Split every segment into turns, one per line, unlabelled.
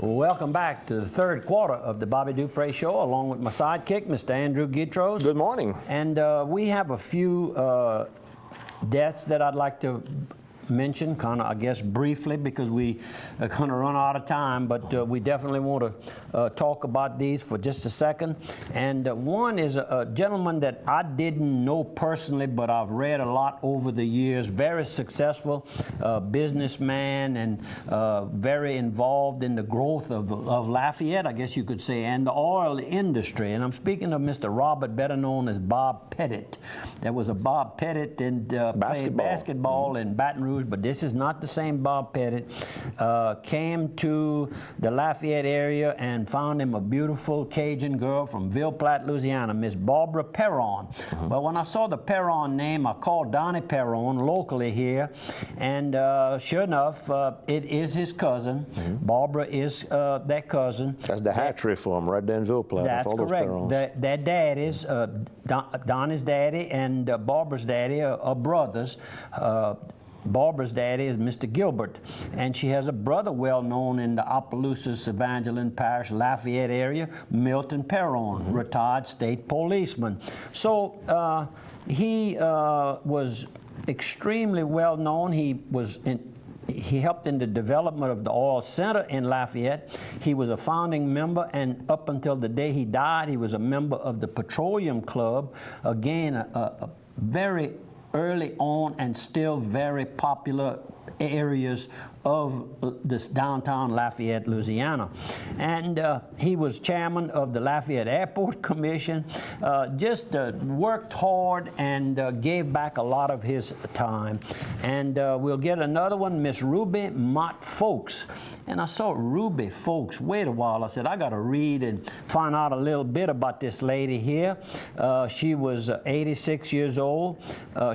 Welcome back to the third quarter of the Bobby Dupree Show, along with my sidekick, Mr. Andrew Gitros.
Good morning.
And we have a few deaths that I'd like to mention, kind of, I guess, briefly, because we are going to run out of time, but we definitely want to talk about these for just a second. And one is a gentleman that I didn't know personally, but I've read a lot over the years, very successful businessman and very involved in the growth of Lafayette, I guess you could say, and the oil industry. And I'm speaking of Mr. Robert, better known as Bob Pettit. There was a Bob Pettit and played basketball in Baton Rouge, but this is not the same Bob Pettit. Came to the Lafayette area and found him a beautiful Cajun girl from Ville Platte, Louisiana, Miss Barbara Perron. But when I saw the Perron name, I called Donnie Perron locally here, and sure enough, it is his cousin. Barbara is that cousin.
That's the hatchery for him right there in Ville Platte.
That's correct. Their daddies, Donnie's daddy and Barbara's daddy are brothers. Barbara's daddy is Mr. Gilbert, and she has a brother well known in the Opelousas, Evangeline Parish, Lafayette area, Milton Perron, retired state policeman. So he was extremely well known. He helped in the development of the oil center in Lafayette. He was a founding member, and up until the day he died, he was a member of the Petroleum Club. Again, a very early on and still very popular areas of this downtown Lafayette, Louisiana. And he was chairman of the Lafayette Airport Commission, just worked hard and gave back a lot of his time. And we'll get another one, Miss Ruby Mott Folks. And I saw Ruby Folks, wait a while, I said, I gotta read and find out a little bit about this lady here. She was 86 years old.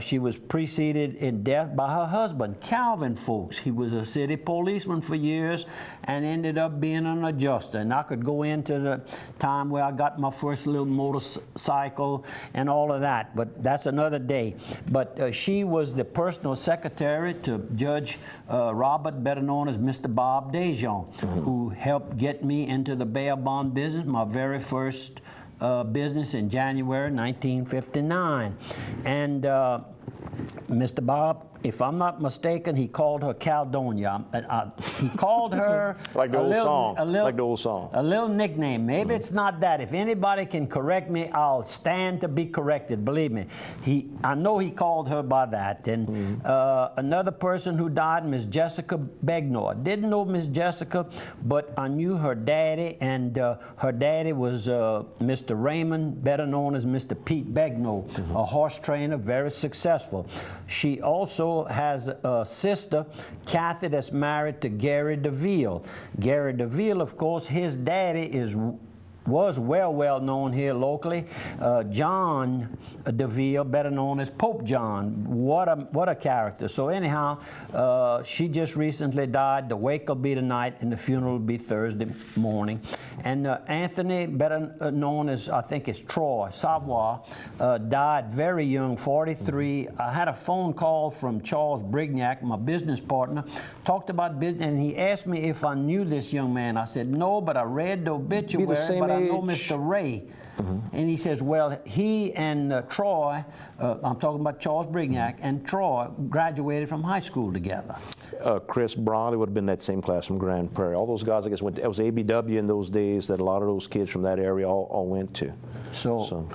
She was preceded in death by her husband, Calvin Folks. He was a city policeman for years and ended up being an adjuster. And I could go into the time where I got my first little motorcycle and all of that, but that's another day. But she was the personal secretary to Judge Robert, better known as Mr. Bob Dejon, who helped get me into the bail bond business, my very first business in January 1959. And Mr. Bob, if I'm not mistaken, he called her Caledonia. He called her
like the old song. A
little nickname. Maybe it's not that. If anybody can correct me, I'll stand to be corrected. Believe me. I know he called her by that. And another person who died, Miss Jessica Begnaud. I didn't know Miss Jessica, but I knew her daddy, and her daddy was Mr. Raymond, better known as Mr. Pete Begnaud, a horse trainer, very successful. She also has a sister, Kathy, that's married to Gary DeVille. Gary DeVille, of course, his daddy was well known here locally. John DeVille, better known as Pope John. What a character. So anyhow, she just recently died. The wake will be tonight, and the funeral will be Thursday morning. And Anthony, better known as, I think it's Troy Savoy, died very young, 43. I had a phone call from Charles Brignac, my business partner, talked about business, and he asked me if I knew this young man. I said, no, but I read the obituary, but I know Mr. Ray. And he says, well, he and Troy, I'm talking about Charles Brignac, and Troy graduated from high school together.
Chris Brawley would have been that same class from Grand Prairie. All those guys, I guess, it was ABW in those days that a lot of those kids from that area all went to. So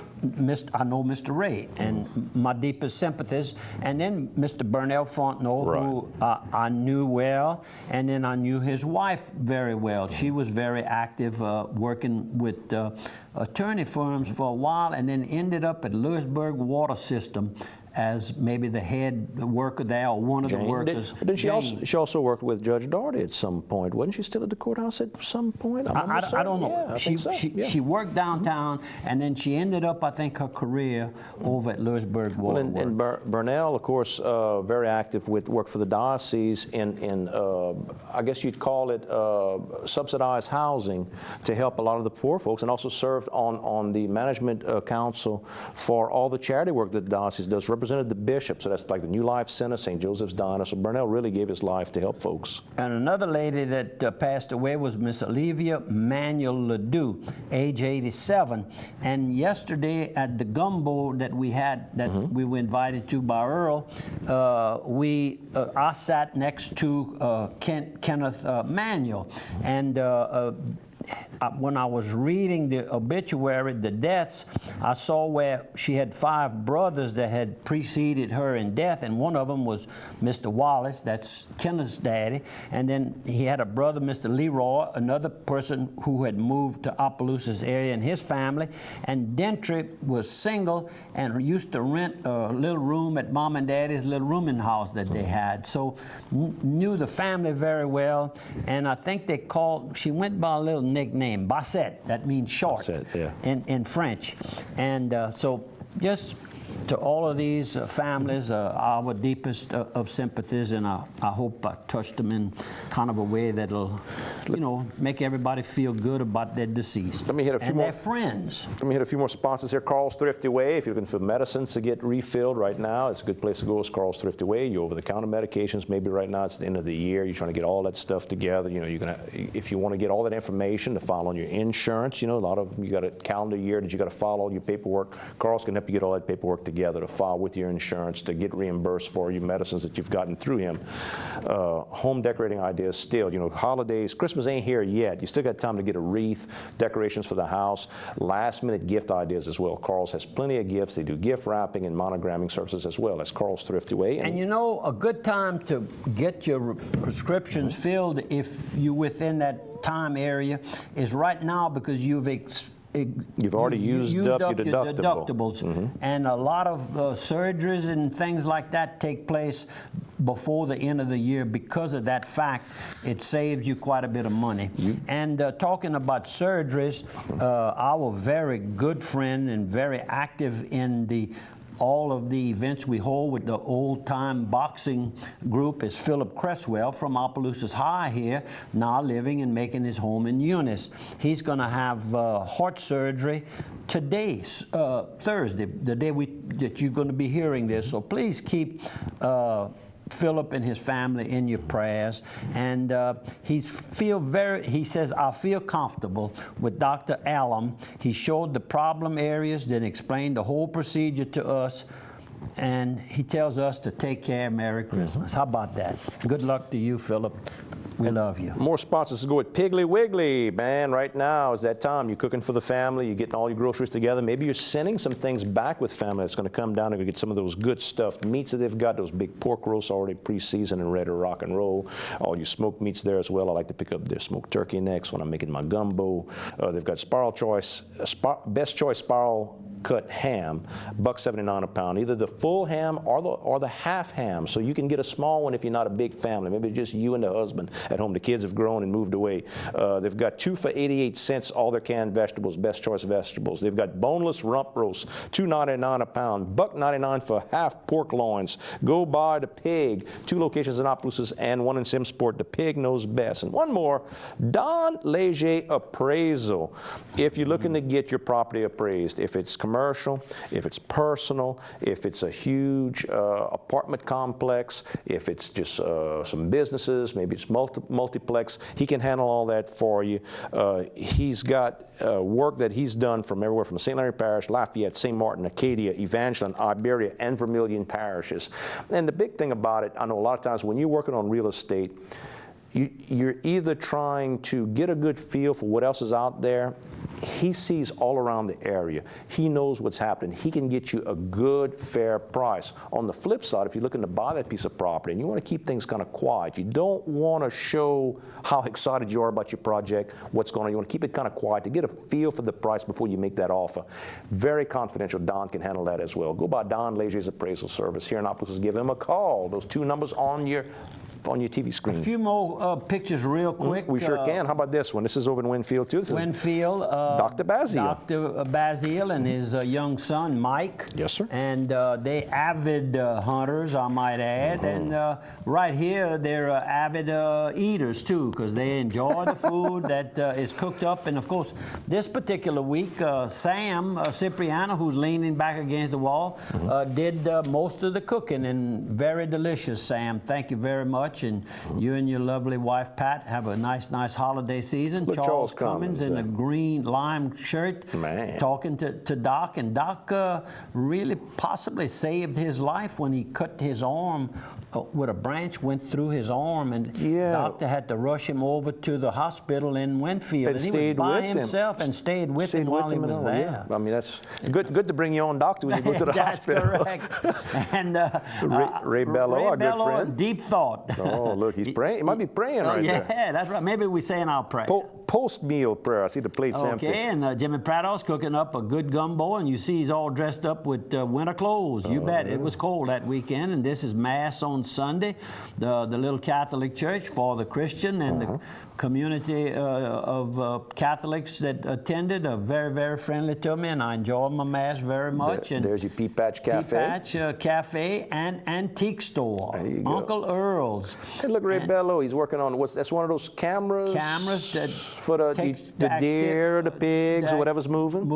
I know Mr. Ray, and my deepest sympathies. And then Mr. Burnell Fontenot, who I knew well, and then I knew his wife very well. She was very active working with attorney firms for a while, and then ended up at Lewisburg Water System as maybe the head worker there, or one of the workers. She also worked with Judge Daugherty at some point. Wasn't she still at the courthouse at some point?
I don't know.
Yeah,
she worked downtown, and then she ended up, I think, her career over at Lewisburg Water Works.
And Burnell, of course, very active with work for the diocese in I guess you'd call it subsidized housing to help a lot of the poor folks, and also served on the management council for all the charity work that the diocese does, represented the bishop, so that's like the New Life Center, St. Joseph's Diner. So Burnell really gave his life to help folks.
And another lady that passed away was Miss Olivia Manuel Ledoux, age 87. And yesterday at the gumbo that we had, that we were invited to by Earl, I sat next to Kenneth Manuel. And when I was reading the obituary, the deaths, I saw where she had 5 brothers that had preceded her in death, and one of them was Mr. Wallace, that's Kenneth's daddy, and then he had a brother, Mr. Leroy, another person who had moved to Opelousas area in his family, and Dentry was single and used to rent a little room at Mom and Daddy's little rooming house that they had. So knew the family very well, and I think they called, she went by a little nickname, Bassett, that means short.
Bassett, yeah.
in French. And so just to all of these families, our deepest of sympathies, and I hope I touched them in kind of a way that'll, you know, make everybody feel good about their deceased.
Let me hit a few more.
Their friends.
Let me hit a few more sponsors here. Carl's Thrifty Way. If you're looking for medicines to get refilled right now, it's a good place to go. It's Carl's Thrifty Way. You over-the-counter medications. Maybe right now it's the end of the year. You're trying to get all that stuff together. You know, you're gonna, if you want to get all that information to file on your insurance, you know, a lot of them, you got a calendar year that you got to file all your paperwork. Carl's can help you get all that paperwork together to file with your insurance to get reimbursed for your medicines that you've gotten through him. Home decorating ideas still, you know, holidays, Christmas ain't here yet. You still got time to get a wreath, decorations for the house, last minute gift ideas as well. Carl's has plenty of gifts. They do gift wrapping and monogramming services as well. That's Carl's Thrifty Way.
And you know, a good time to get your prescriptions filled if you're within that time area is right now, because you've
already used up your deductibles.
And a lot of surgeries and things like that take place before the end of the year. Because of that fact, it saves you quite a bit of money. And talking about surgeries, our very good friend and very active in all of the events we hold with the old-time boxing group is Philip Cresswell from Opelousas High here, now living and making his home in Eunice. He's going to have heart surgery today, Thursday, the day that you're going to be hearing this. So please keep Philip and his family in your prayers. And he says, I feel comfortable with Dr. Allen. He showed the problem areas, then explained the whole procedure to us. And he tells us to take care. Merry Christmas. How about that? Good luck to you, Philip. We love you.
More sponsors to go with Piggly Wiggly. Man, right now is that time. You're cooking for the family. You're getting all your groceries together. Maybe you're sending some things back with family that's going to come down and get some of those good stuffed meats that they've got, those big pork roasts already pre-seasoned and ready to rock and roll. All your smoked meats there as well. I like to pick up their smoked turkey necks when I'm making my gumbo. They've got Best Choice Spiral cut ham, $1.79 a pound, either the full ham or the half ham. So you can get a small one if you're not a big family. Maybe just you and the husband at home. The kids have grown and moved away. They've got 2 for 88 cents, all their canned vegetables, Best Choice vegetables. They've got boneless rump roast, $2.99 a pound, $1.99 for half pork loins. Go buy the Pig. 2 locations in Opelousas and 1 in Simsport. The Pig knows best. And one more, Don Leger Appraisal. If you're looking to get your property appraised, if it's commercial, if it's personal, if it's a huge apartment complex, if it's just some businesses, maybe it's multiplex, he can handle all that for you. He's got work that he's done from everywhere from St. Larry Parish, Lafayette, St. Martin, Acadia, Evangeline, Iberia, and Vermilion parishes. And the big thing about it, I know a lot of times when you're working on real estate, you're either trying to get a good feel for what else is out there. He sees all around the area. He knows what's happening. He can get you a good, fair price. On the flip side, if you're looking to buy that piece of property and you want to keep things kind of quiet, you don't want to show how excited you are about your project, what's going on. You want to keep it kind of quiet to get a feel for the price before you make that offer. Very confidential. Don can handle that as well. Go by Don Leger's Appraisal Service here in Opelousas. Give him a call. Those 2 numbers on your TV screen.
A few more pictures real quick.
We sure can. How about this one? This is over in Winfield, too. This is
Winfield.
Dr. Basile.
Dr. Basile and his young son, Mike.
Yes, sir.
And they avid hunters, I might add. And right here, they're avid eaters, too, because they enjoy the food that is cooked up. And, of course, this particular week, Sam Cipriano, who's leaning back against the wall, did most of the cooking, and very delicious, Sam. Thank you very much. And you and your lovely wife, Pat, have a nice holiday season.
Look, Charles Cummins
in a green lime shirt,
man,
talking to Doc. And Doc really possibly saved his life when he cut his arm with a branch, went through his arm, and the doctor had to rush him over to the hospital in Winfield. And he was by himself and stayed with him while he was there.
Yeah. I mean, that's good to bring your own doctor when you go to the hospital.
That's correct. And
Ray Bello, our good friend.
Deep thought.
Oh, look, he's praying. He might be praying right there.
Yeah, that's right. Maybe we're saying our prayer.
Post-meal prayer. I see the plate's empty.
Okay, and Jimmy Prado's cooking up a good gumbo, and you see he's all dressed up with winter clothes. You bet. It was cold that weekend, and this is Mass on Sunday, the little Catholic church for the Christian and the community of Catholics that attended are very, very friendly to me, and I enjoy my Mass very much.
There's your Pea Patch Cafe.
Pea Patch Cafe and Antique Store.
There you go.
Uncle Earl's.
Hey, look, Ray Bello, he's working on, that's one of those cameras?
Cameras that
for the deer, the pigs, or whatever's moving?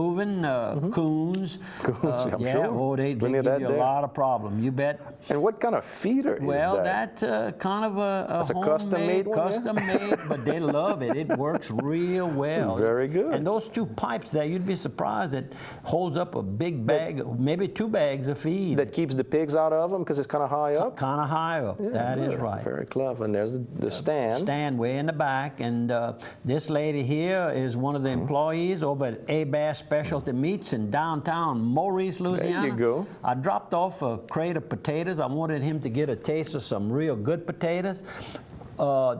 Coons.
I'm sure.
Oh, they give you a lot of problems. You bet.
And what kind of feeder is that?
Well, that's kind of a
custom-made one?
Custom-made, but they love it. It works real well.
Very good.
And those two pipes there, you'd be surprised, it holds up a big bag, maybe 2 bags of feed.
That keeps the pigs out of them because it's kind of high up?
Kind of high up. Yeah, that is right.
Very clever. And there's the stand.
Stand way in the back. And this lady here is one of the employees over at A-Bass Specialty Meats in downtown Maurice, Louisiana.
There you go.
I dropped off a crate of potatoes. I wanted him to get a taste of some real good potatoes.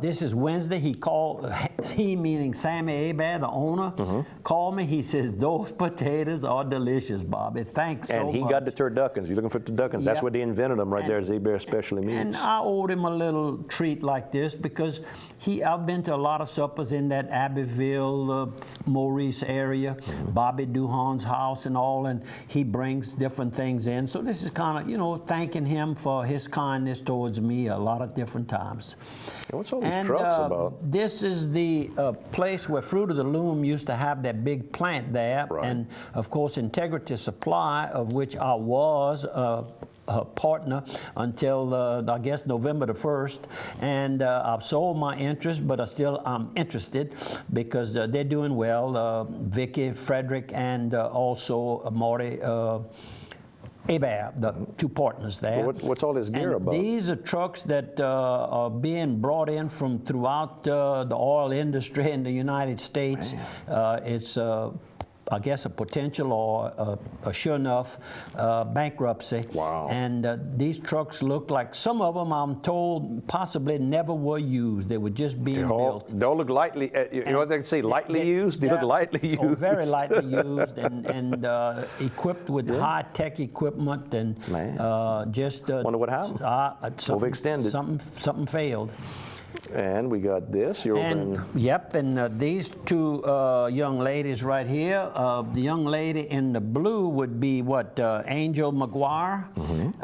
This is Wednesday. He meaning Sammy Abad, the owner, called me. He says, those potatoes are delicious, Bobby. Thanks so much.
And he got the turduckens. You're looking for turduckens. That's where they invented them right there at A-Bear Specialty Meats.
And I owed him a little treat like this because I've been to a lot of suppers in that Abbeville, Maurice area, Bobby Duhan's house and all, and he brings different things in. So this is kind of, thanking him for his kindness towards me a lot of different times.
And what's all these trucks about?
This is the place where Fruit of the Loom used to have that big plant there.
Right.
And, of course, Integrity Supply, of which I was a partner until, I guess, November the 1st. And I've sold my interest, but I'm interested because they're doing well. Vicky, Frederick, and also Marty Abab, the 2 partners there.
What's all this gear about?
These are trucks that are being brought in from throughout the oil industry in the United States. It's I guess a potential or a sure enough bankruptcy.
Wow.
And these trucks look like, some of them I'm told possibly never were used. They were just being built.
They all look lightly, you know what they say, lightly used? They look lightly used.
Oh, very lightly used and equipped with high-tech equipment and just...
Wonder what happened? Overextended.
Something failed.
And we got this.
Yep, and these 2 young ladies right here. The young lady in the blue would be Angel McGuire,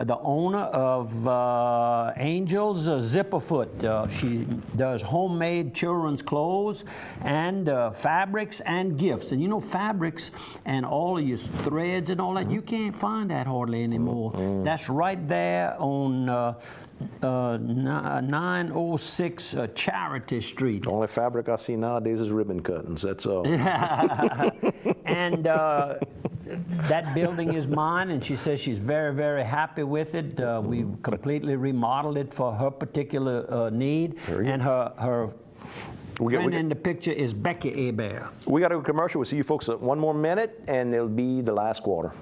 the owner of Angel's Zipperfoot. She does homemade children's clothes and fabrics and gifts. And fabrics and all of your threads and all that, you can't find that hardly anymore. That's right there on 906 Charity Street.
The only fabric I see nowadays is ribbon cuttings, that's all.
And that building is mine, and she says she's very, very happy with it. We completely remodeled it for her particular need, and her friend in the picture is Becky Hebert.
We got a commercial. We'll see you folks at 1 more minute, and it'll be the last quarter.